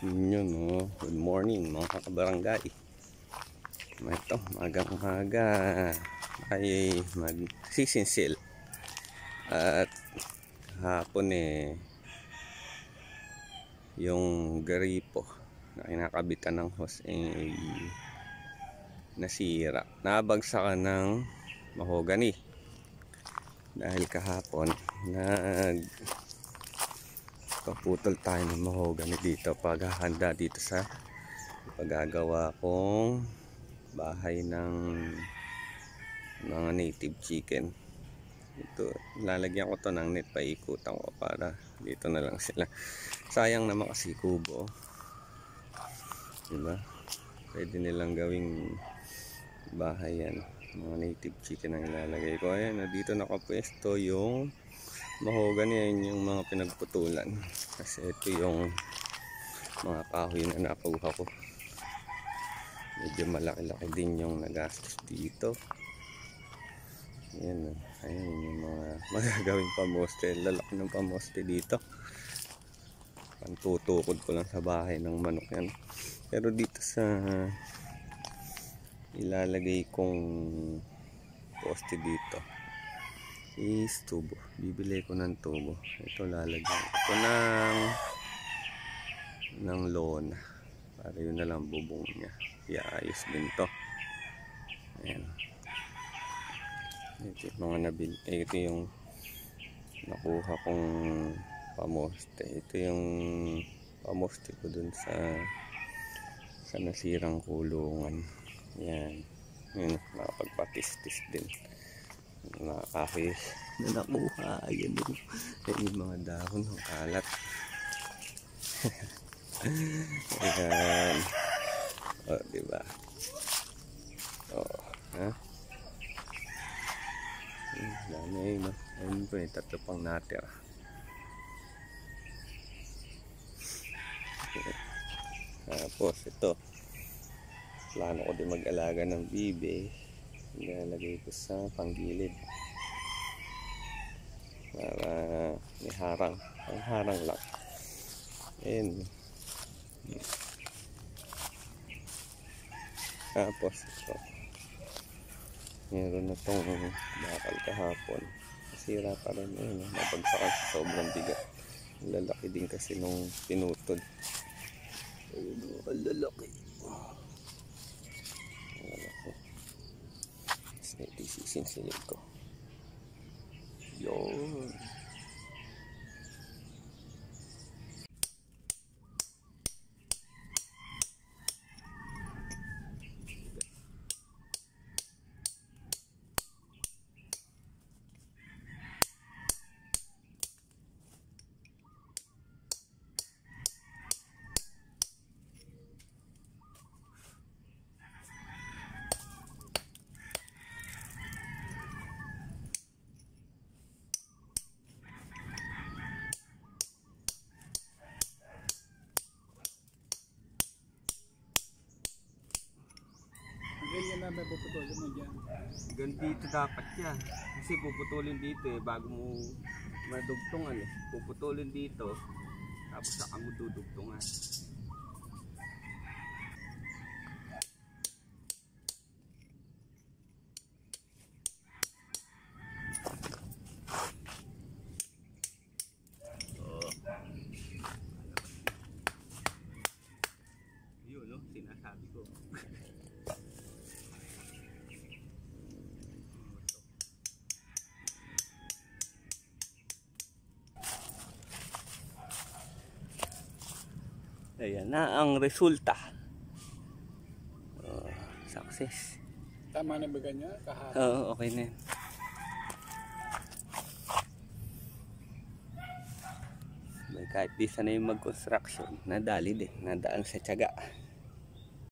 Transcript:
Yun, oh. Good morning mga kabarangay. Ito, magang-maga ay magsisinsil. At hapon yung garipo na kinakabitan ng hose ay nasira. Nabagsakan ng mahogany. Dahil kahapon paputol tayo ng mahogany dito paghahanda dito sa paggagawa kong bahay ng mga native chicken. Ito, lalagyan ko to ng net, paikutan ko para dito na lang sila. Sayang naman kasi kubo, diba? Pwede nilang gawing bahay yan, mga native chicken ang ilalagay ko. Ayan, dito nakapwesto yung mahogany. Yan yung mga pinagputulan kasi ito yung mga kahoy na nakuha ko. Medyo malaki-laki din yung nagastos dito. Ayan, ayan yung mga magagawing pamoste. Lalaki ng pamoste dito. Pantutukod ko lang sa bahay ng manok yan. Pero dito sa ilalagay kong poste dito is tubo. Bibili ko ng tubo. Ito lalagyan ko ng lona para yun na lang bubong niya. Iayos din to. Ayan. Ito yung mga nabili. Ito yung nakuha kong pamoste. Ito yung pamoste ko dun sa nasirang kulungan. Yan. Yun, nakapagpatis-tis din. Mga kahoy na nakuha. Ayan yung, yung mga dahon ng kalat. Ayan. O, diba? O, ha? Dami, no? Ayun po, tatlo pang natira. Tapos, ito. Plano ko din mag-alaga ng bibe. Ilalagay ko sa panggilid. Para may harang. Ang harang lang. Ayan. Tapos ito, meron na tong bakal kahapon, nasira pa rin. Ayun, nabagsakan sa sobrang bigat. Lalaki din kasi nung pinutol. Ayun, ang lalaki. Ito isisinsilid ko. Yun. Ganyan na may puputulin mo dyan. Ganito dapat yan. Kasi puputulin dito bago mo madugtungan puputulin dito. Tapos saka mo dudugtungan. Yun, no? Sinasabi ko. Ayan na ang resulta. Success. Tama na ba ganyan? Oo, okay na yan. Kahit di sanay mag-construction, nadali din, nadaan sa tiyaga.